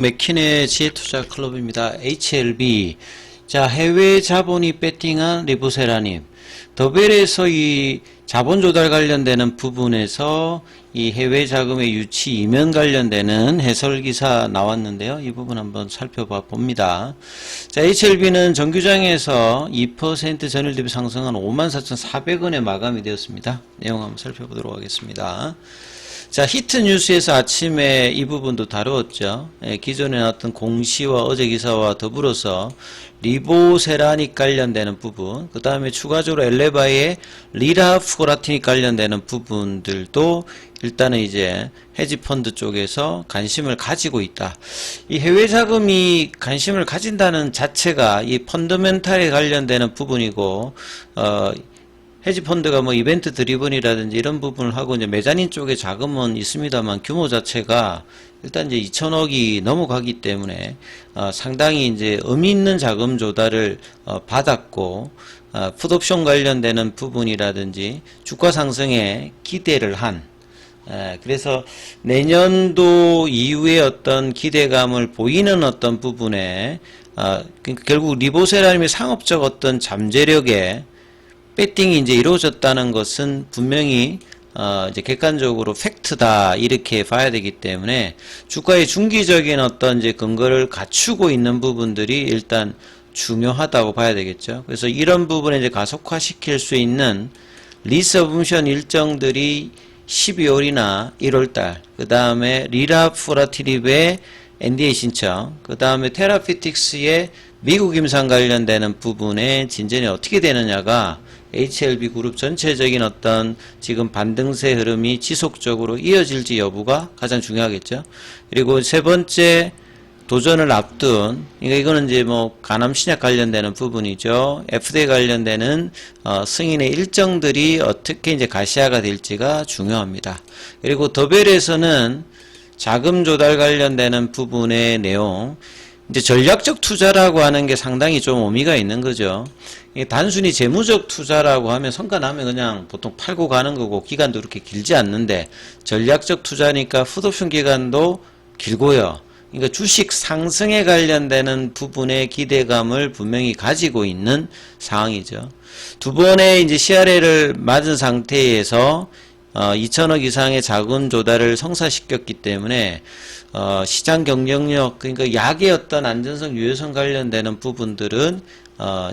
맥킨의 지혜투자 클럽입니다. HLB. 자, 해외 자본이 배팅한 리보세라님. 더벨에서 이 자본 조달 관련되는 부분에서 이 해외 자금의 유치 이면 관련되는 해설 기사 나왔는데요. 이 부분 한번 살펴봐 봅니다. 자, HLB는 정규장에서 2% 전일 대비 상승한 54,400원에 마감이 되었습니다. 내용 한번 살펴보도록 하겠습니다. 자, 히트 뉴스에서 아침에 이 부분도 다루었죠. 기존에 나왔던 공시와 어제 기사와 더불어서 리보세라닉 관련되는 부분, 그 다음에 추가적으로 엘레바의 리라포라티닉 관련되는 부분들도 일단은 이제 헤지펀드 쪽에서 관심을 가지고 있다. 이 해외 자금이 관심을 가진다는 자체가 이 펀더멘탈에 관련되는 부분이고, 헤지펀드가 뭐 이벤트 드리븐이라든지 이런 부분을 하고 이제 메자닌 쪽에 자금은 있습니다만 규모 자체가 일단 이제 2천억이 넘어가기 때문에 상당히 이제 의미 있는 자금 조달을 받았고, 풋옵션 관련되는 부분이라든지 주가 상승에 기대를 한, 그래서 내년도 이후에 어떤 기대감을 보이는 어떤 부분에 그러니까 결국 리보세라님의 상업적 어떤 잠재력에 배팅이 이제 이루어졌다는 것은 분명히 이제 객관적으로 팩트다 이렇게 봐야 되기 때문에 주가의 중기적인 어떤 이제 근거를 갖추고 있는 부분들이 일단 중요하다고 봐야 되겠죠. 그래서 이런 부분에 이제 가속화시킬 수 있는 리서브션 일정들이 12월이나 1월달, 그 다음에 리라포라티립의 NDA 신청, 그 다음에 테라피틱스의 미국 임상 관련되는 부분의 진전이 어떻게 되느냐가 HLB 그룹 전체적인 어떤 지금 반등세 흐름이 지속적으로 이어질지 여부가 가장 중요하겠죠. 그리고 세 번째 도전을 앞둔, 그러니까 이거는 이제 뭐 간암 신약 관련되는 부분이죠. FDA 관련되는 승인의 일정들이 어떻게 이제 가시화가 될지가 중요합니다. 그리고 더벨에서는 자금 조달 관련되는 부분의 내용, 이제 전략적 투자라고 하는 게 상당히 좀 의미가 있는 거죠. 단순히 재무적 투자라고 하면 성과 나면 그냥 보통 팔고 가는 거고 기간도 그렇게 길지 않는데 전략적 투자니까 풋옵션 기간도 길고요. 그러니까 주식 상승에 관련되는 부분의 기대감을 분명히 가지고 있는 상황이죠. 두 번의 이제 CRA를 맞은 상태에서 2천억 이상의 자금 조달을 성사시켰기 때문에 시장 경쟁력, 그러니까 약의 어떤 안전성, 유효성 관련되는 부분들은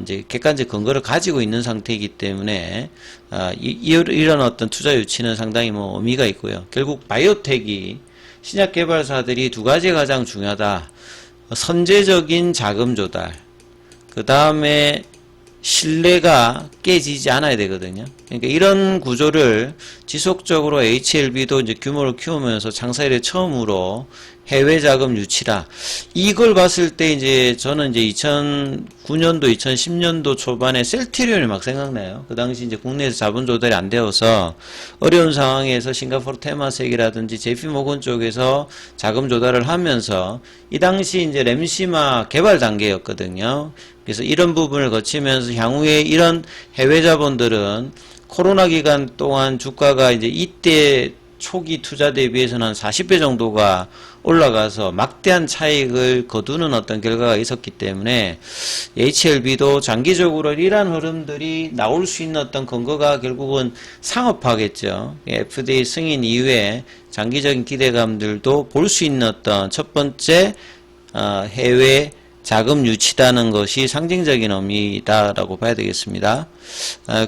이제 객관적 근거를 가지고 있는 상태이기 때문에 이런 어떤 투자 유치는 상당히 뭐 의미가 있고요. 결국 바이오텍이 신약 개발사들이 두 가지가 가장 중요하다. 선제적인 자금 조달, 그 다음에 신뢰가 깨지지 않아야 되거든요. 그러니까 이런 구조를 지속적으로 HLB도 이제 규모를 키우면서 창사 이래 처음으로 해외 자금 유치라. 이걸 봤을 때 이제 저는 이제 2009년도, 2010년도 초반에 셀트리온이 막 생각나요. 그 당시 이제 국내에서 자본 조달이 안 되어서 어려운 상황에서 싱가포르 테마섹이라든지 JP모건 쪽에서 자금 조달을 하면서 이 당시 이제 램시마 개발 단계였거든요. 그래서 이런 부분을 거치면서 향후에 이런 해외 자본들은 코로나 기간 동안 주가가 이제 이때 초기 투자 대비해서는 한 40배 정도가 올라가서 막대한 차익을 거두는 어떤 결과가 있었기 때문에 HLB도 장기적으로 이러한 흐름들이 나올 수 있는 어떤 근거가 결국은 상업화겠죠. FDA 승인 이후에 장기적인 기대감들도 볼 수 있는 어떤 첫 번째 해외 자금 유치다는 것이 상징적인 의미다라고 봐야 되겠습니다.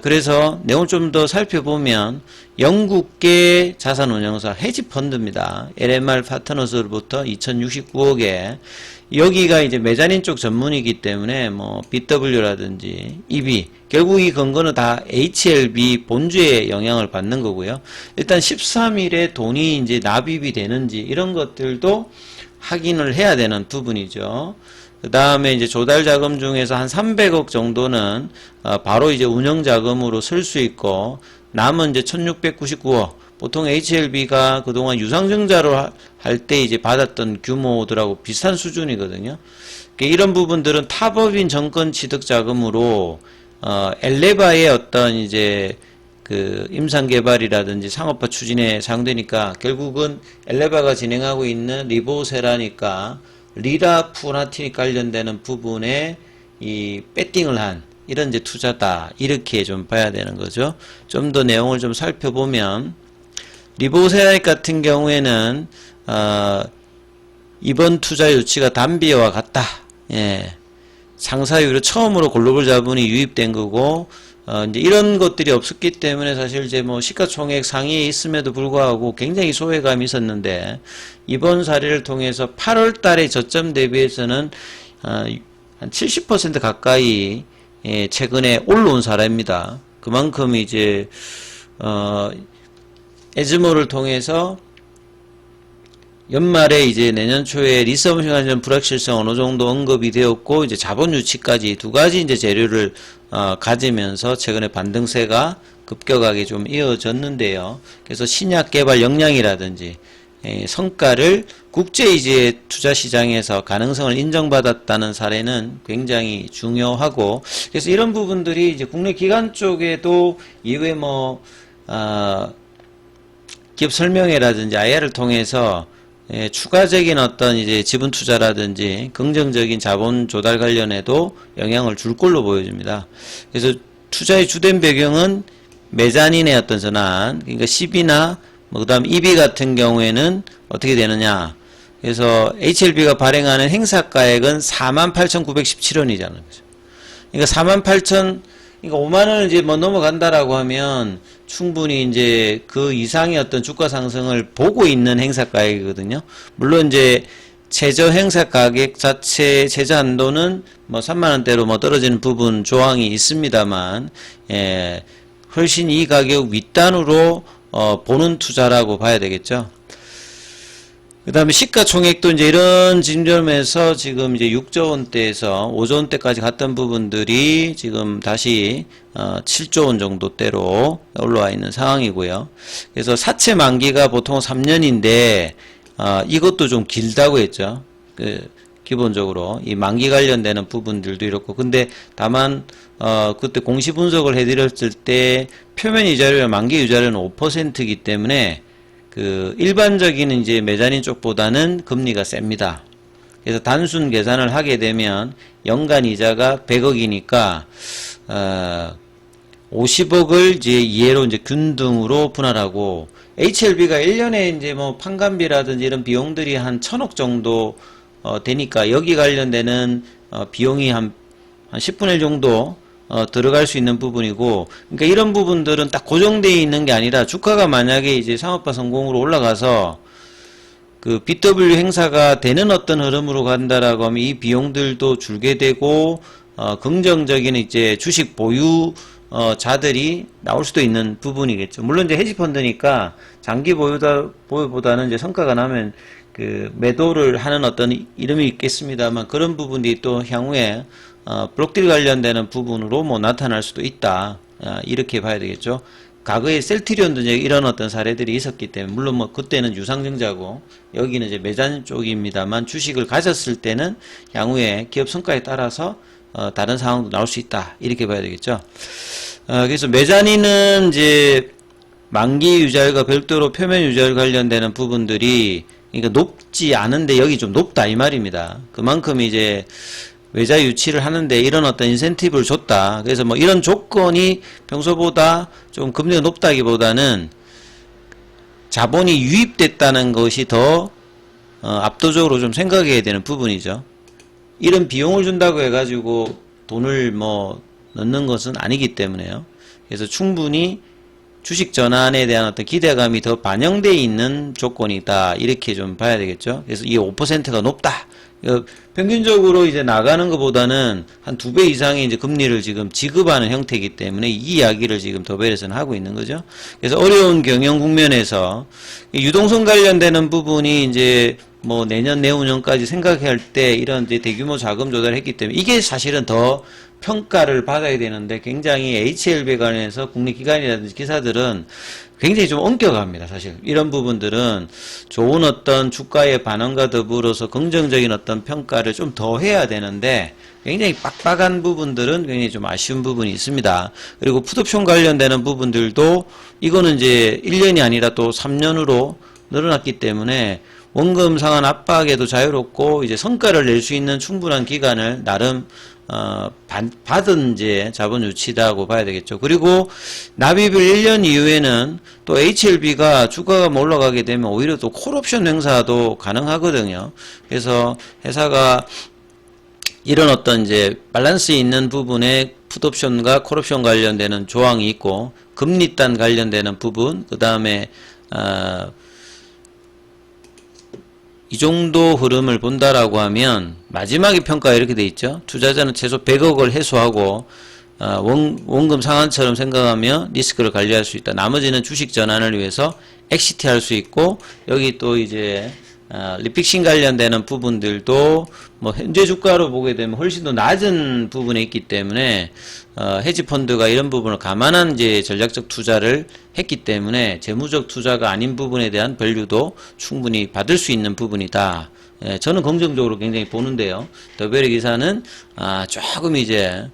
그래서 내용을 좀 더 살펴보면 영국계 자산운용사 헤지펀드입니다. LMR 파트너스로부터 2069억에 여기가 이제 메자닌 쪽 전문이기 때문에 뭐 BW라든지 EB 결국 이 근거는 다 HLB 본주의 영향을 받는 거고요. 일단 13일에 돈이 이제 납입이 되는지 이런 것들도 확인을 해야 되는 부분이죠. 그 다음에 이제 조달 자금 중에서 한 300억 정도는 바로 이제 운영 자금으로 쓸 수 있고 남은 이제 1699억 보통 HLB가 그동안 유상증자로 할 때 이제 받았던 규모들하고 비슷한 수준이거든요. 이런 부분들은 타법인 정권 취득 자금으로 엘레바의 어떤 이제 그 임상 개발이라든지 상업화 추진에 사용되니까 결국은 엘레바가 진행하고 있는 리보세라니까 리라 푸나티닉 관련되는 부분에 이 배팅을 한 이런 이제 투자다 이렇게 좀 봐야 되는 거죠. 좀 더 내용을 좀 살펴보면 리보세라믹 같은 경우에는 이번 투자 유치가 담비와 같다. 예. 상사유로 처음으로 글로벌 자본이 유입된 거고, 이제 이런 것들이 없었기 때문에 사실 이제 뭐 시가총액 상위에 있음에도 불구하고 굉장히 소외감이 있었는데, 이번 사례를 통해서 8월 달에 저점 대비해서는, 한 70% 가까이, 예, 최근에 올라온 사례입니다. 그만큼 이제, 에즈모를 통해서 연말에 이제 내년 초에 리서브션 관련 불확실성 어느 정도 언급이 되었고, 이제 자본 유치까지 두 가지 이제 재료를, 가지면서 최근에 반등세가 급격하게 좀 이어졌는데요. 그래서 신약 개발 역량이라든지, 성과를 국제 이제 투자 시장에서 가능성을 인정받았다는 사례는 굉장히 중요하고, 그래서 이런 부분들이 이제 국내 기관 쪽에도 이후에 뭐, 기업 설명회라든지 IR을 통해서 예, 추가적인 어떤 이제 지분 투자라든지 긍정적인 자본 조달 관련해도 영향을 줄 걸로 보여집니다. 그래서 투자의 주된 배경은 메자닌의 어떤 전환, 그러니까 CB나 뭐 그다음 EB 같은 경우에는 어떻게 되느냐. 그래서 HLB가 발행하는 행사가액은 48,917원이잖아요. 그러니까 48,000, 그러니까 5만원을 이제 뭐 넘어간다라고 하면 충분히 이제 그 이상의 어떤 주가 상승을 보고 있는 행사 가격이거든요. 물론 이제 최저 행사 가격 자체 최저 한도는 뭐 3만원대로 뭐 떨어지는 부분 조항이 있습니다만, 예, 훨씬 이 가격 윗단으로 보는 투자라고 봐야 되겠죠. 그 다음에 시가총액도 이제 이런 지점에서 지금 이제 6조 원대에서 5조 원대까지 갔던 부분들이 지금 다시 7조 원 정도대로 올라와 있는 상황이고요. 그래서 사채 만기가 보통 3년인데 이것도 좀 길다고 했죠. 기본적으로 이 만기 관련되는 부분들도 이렇고, 근데 다만 그때 공시 분석을 해드렸을 때 표면 이자료와 만기 이자료는 5%이기 때문에 그 일반적인 이제 메자닌 쪽보다는 금리가 셉니다. 그래서 단순 계산을 하게 되면 연간 이자가 100억이니까 50억을 이제 이해로 이제 균등으로 분할하고, HLB가 1년에 이제 뭐 판관비라든지 이런 비용들이 한 1000억 정도 되니까 여기 관련되는 비용이 한 10분의 1 정도 들어갈 수 있는 부분이고, 그러니까 이런 부분들은 딱 고정되어 있는 게 아니라 주가가 만약에 이제 상업화 성공으로 올라가서 그 BW 행사가 되는 어떤 흐름으로 간다라고 하면 이 비용들도 줄게 되고, 긍정적인 이제 주식 보유 자들이 나올 수도 있는 부분이겠죠. 물론 이제 헤지펀드니까 장기 보유보다는 이제 성과가 나면 그 매도를 하는 어떤 이름이 있겠습니다만, 그런 부분이 또 향후에 블록딜 관련되는 부분으로 뭐 나타날 수도 있다. 이렇게 봐야 되겠죠. 과거에 셀트리온도 이제 이런 어떤 사례들이 있었기 때문에, 물론 뭐 그때는 유상증자고 여기는 이제 메자닌 쪽입니다만, 주식을 가졌을 때는 향후에 기업 성과에 따라서 다른 상황도 나올 수 있다. 이렇게 봐야 되겠죠. 그래서 메자닌은 이제 만기 유자율과 별도로 표면 유자율 관련되는 부분들이 그러니까 높지 않은데 여기 좀 높다 이 말입니다. 그만큼 이제 외자 유치를 하는데 이런 어떤 인센티브를 줬다. 그래서 뭐 이런 조건이 평소보다 좀 금리가 높다기보다는 자본이 유입됐다는 것이 더 압도적으로 좀 생각해야 되는 부분이죠. 이런 비용을 준다고 해가지고 돈을 뭐 넣는 것은 아니기 때문에요. 그래서 충분히 주식 전환에 대한 어떤 기대감이 더 반영되어 있는 조건이다. 이렇게 좀 봐야 되겠죠. 그래서 이 5%가 높다. 평균적으로 이제 나가는 것보다는 한 2배 이상의 이제 금리를 지금 지급하는 형태이기 때문에 이 이야기를 지금 더벨에서는 하고 있는 거죠. 그래서 어려운 경영 국면에서 유동성 관련되는 부분이 이제 뭐 내년 내후년까지 생각할 때 이런 이제 대규모 자금 조달을 했기 때문에 이게 사실은 더 평가를 받아야 되는데, 굉장히 HLB 관련해서 국내 기관이라든지 기사들은 굉장히 좀 엄격합니다. 사실 이런 부분들은 좋은 어떤 주가의 반응과 더불어서 긍정적인 어떤 평가를 좀 더 해야 되는데, 굉장히 빡빡한 부분들은 굉장히 좀 아쉬운 부분이 있습니다. 그리고 풋옵션 관련되는 부분들도 이거는 이제 1년이 아니라 또 3년으로 늘어났기 때문에 원금 상환 압박에도 자유롭고 이제 성과를 낼 수 있는 충분한 기간을 나름 받은 이제 자본 유치다고 봐야 되겠죠. 그리고 납입일 1년 이후에는 또 HLB가 주가가 올라가게 되면 오히려 또 콜옵션 행사도 가능하거든요. 그래서 회사가 이런 어떤 이제 밸런스 있는 부분에 풋옵션과 콜옵션 관련되는 조항이 있고 금리단 관련되는 부분, 그 다음에 이 정도 흐름을 본다라고 하면 마지막에 평가가 이렇게 돼 있죠. 투자자는 최소 100억을 해소하고 원금 상환처럼 생각하며 리스크를 관리할 수 있다. 나머지는 주식 전환을 위해서 엑시트 할 수 있고, 여기 또 이제 리픽싱 관련되는 부분들도 뭐 현재 주가로 보게 되면 훨씬 더 낮은 부분에 있기 때문에 헤지 펀드가 이런 부분을 감안한 이제 전략적 투자를 했기 때문에 재무적 투자가 아닌 부분에 대한 밸류도 충분히 받을 수 있는 부분이다. 예, 저는 긍정적으로 굉장히 보는데요. 더베리 기사는 조금 이제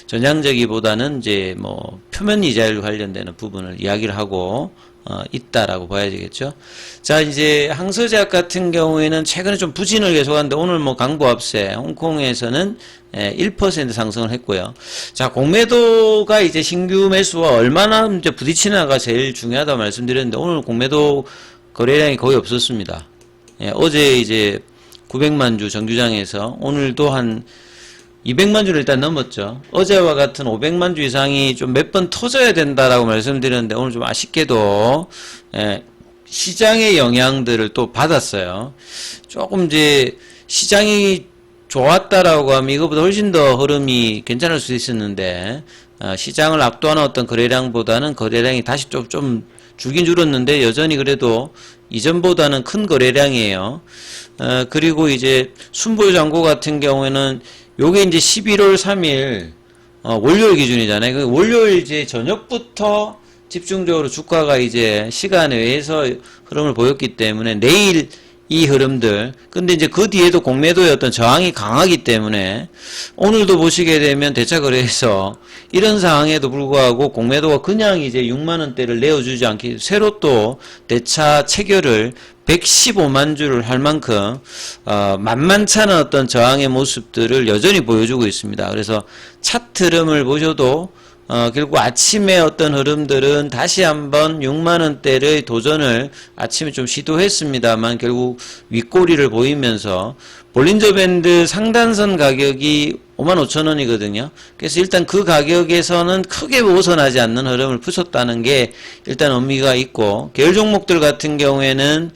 전향적이보다는 이제 뭐 표면 이자율 관련되는 부분을 이야기를 하고 있다라고 봐야 되겠죠. 자, 이제 항서제약 같은 경우에는 최근에 좀 부진을 계속하는데 오늘 뭐 강보합세 홍콩에서는 1% 상승을 했고요. 자, 공매도가 이제 신규 매수와 얼마나 이제 부딪히나가 제일 중요하다고 말씀드렸는데 오늘 공매도 거래량이 거의 없었습니다. 예, 어제 이제 900만 주 정규장에서 오늘도 한 200만 주를 일단 넘었죠. 어제와 같은 500만 주 이상이 좀 몇 번 터져야 된다라고 말씀드렸는데 오늘 좀 아쉽게도 시장의 영향들을 또 받았어요. 조금 이제 시장이 좋았다라고 하면 이거보다 훨씬 더 흐름이 괜찮을 수 있었는데 시장을 압도하는 어떤 거래량보다는 거래량이 다시 좀 줄긴 줄었는데 여전히 그래도 이전보다는 큰 거래량이에요. 그리고 이제 순보유 잔고 같은 경우에는 요게 이제 11월 3일 월요일 기준이잖아요. 그 월요일 이제 저녁부터 집중적으로 주가가 이제 시간에 의해서 흐름을 보였기 때문에 내일 이 흐름들, 근데 이제 그 뒤에도 공매도의 어떤 저항이 강하기 때문에 오늘도 보시게 되면 대차 거래에서 이런 상황에도 불구하고 공매도가 그냥 이제 6만원대를 내어주지 않기, 새로 또 대차 체결을 115만 주를 할 만큼 만만치 않은 어떤 저항의 모습들을 여전히 보여주고 있습니다. 그래서 차트 흐름을 보셔도 결국 아침에 어떤 흐름들은 다시 한번 6만원대의 도전을 아침에 좀 시도했습니다만 결국 윗꼬리를 보이면서 볼린저 밴드 상단선 가격이 55,000원이거든요. 그래서 일단 그 가격에서는 크게 벗어나지 않는 흐름을 푸셨다는 게 일단 의미가 있고, 계열 종목들 같은 경우에는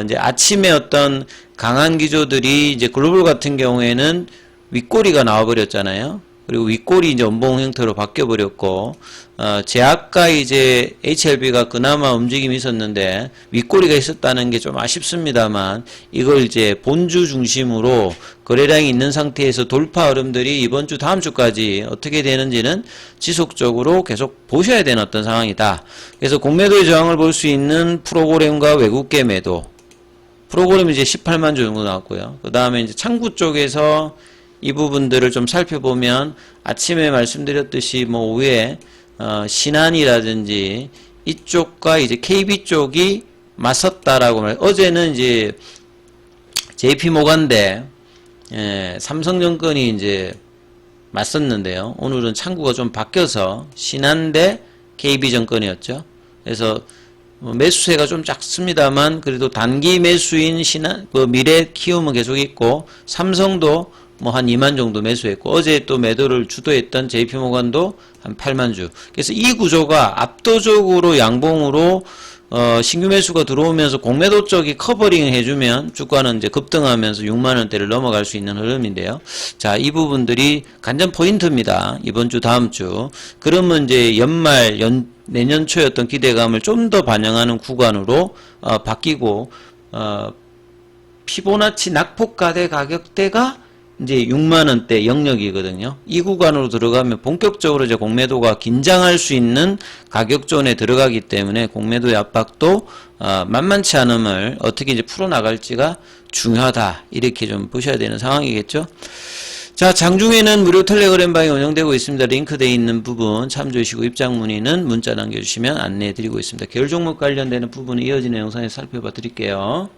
이제 아침에 어떤 강한 기조들이 이제 글로벌 같은 경우에는 윗꼬리가 나와버렸잖아요. 그리고 윗꼬리 이제 원봉 형태로 바뀌어버렸고, 제약과 이제 HLB가 그나마 움직임이 있었는데, 윗꼬리가 있었다는 게 좀 아쉽습니다만, 이걸 이제 본주 중심으로 거래량이 있는 상태에서 돌파 흐름들이 이번 주, 다음 주까지 어떻게 되는지는 지속적으로 계속 보셔야 되는 어떤 상황이다. 그래서 공매도의 저항을 볼 수 있는 프로그램과 외국계 매도. 프로그램이 이제 18만 주 정도 나왔고요. 그 다음에 이제 창구 쪽에서 이 부분들을 좀 살펴보면 아침에 말씀드렸듯이 뭐 오후에 신한이라든지 이쪽과 이제 KB 쪽이 맞섰다라고 어제는 이제 JP 모간대 삼성증권이 이제 맞섰는데요. 오늘은 창구가 좀 바뀌어서 신한대 KB증권이었죠. 그래서 매수세가 좀 작습니다만 그래도 단기 매수인 신한 미래 키움은 계속 있고, 삼성도 뭐 한 2만 정도 매수했고, 어제 또 매도를 주도했던 JP모간도 한 8만 주. 그래서 이 구조가 압도적으로 양봉으로 신규 매수가 들어오면서 공매도 쪽이 커버링 해주면 주가는 이제 급등하면서 6만원대를 넘어갈 수 있는 흐름인데요. 자, 이 부분들이 관전 포인트입니다. 이번 주, 다음 주. 그러면 이제 연말, 내년 초의 어떤 기대감을 좀 더 반영하는 구간으로 바뀌고, 피보나치 낙폭가대 가격대가 이제 6만원대 영역이거든요. 이 구간으로 들어가면 본격적으로 이제 공매도가 긴장할 수 있는 가격존에 들어가기 때문에 공매도의 압박도 만만치 않음을 어떻게 이제 풀어나갈지가 중요하다. 이렇게 좀 보셔야 되는 상황이겠죠. 자, 장중에는 무료 텔레그램방이 운영되고 있습니다. 링크되어 있는 부분 참조하시고 입장 문의는 문자 남겨주시면 안내해 드리고 있습니다. 계열 종목 관련되는 부분은 이어지는 영상에서 살펴봐 드릴게요.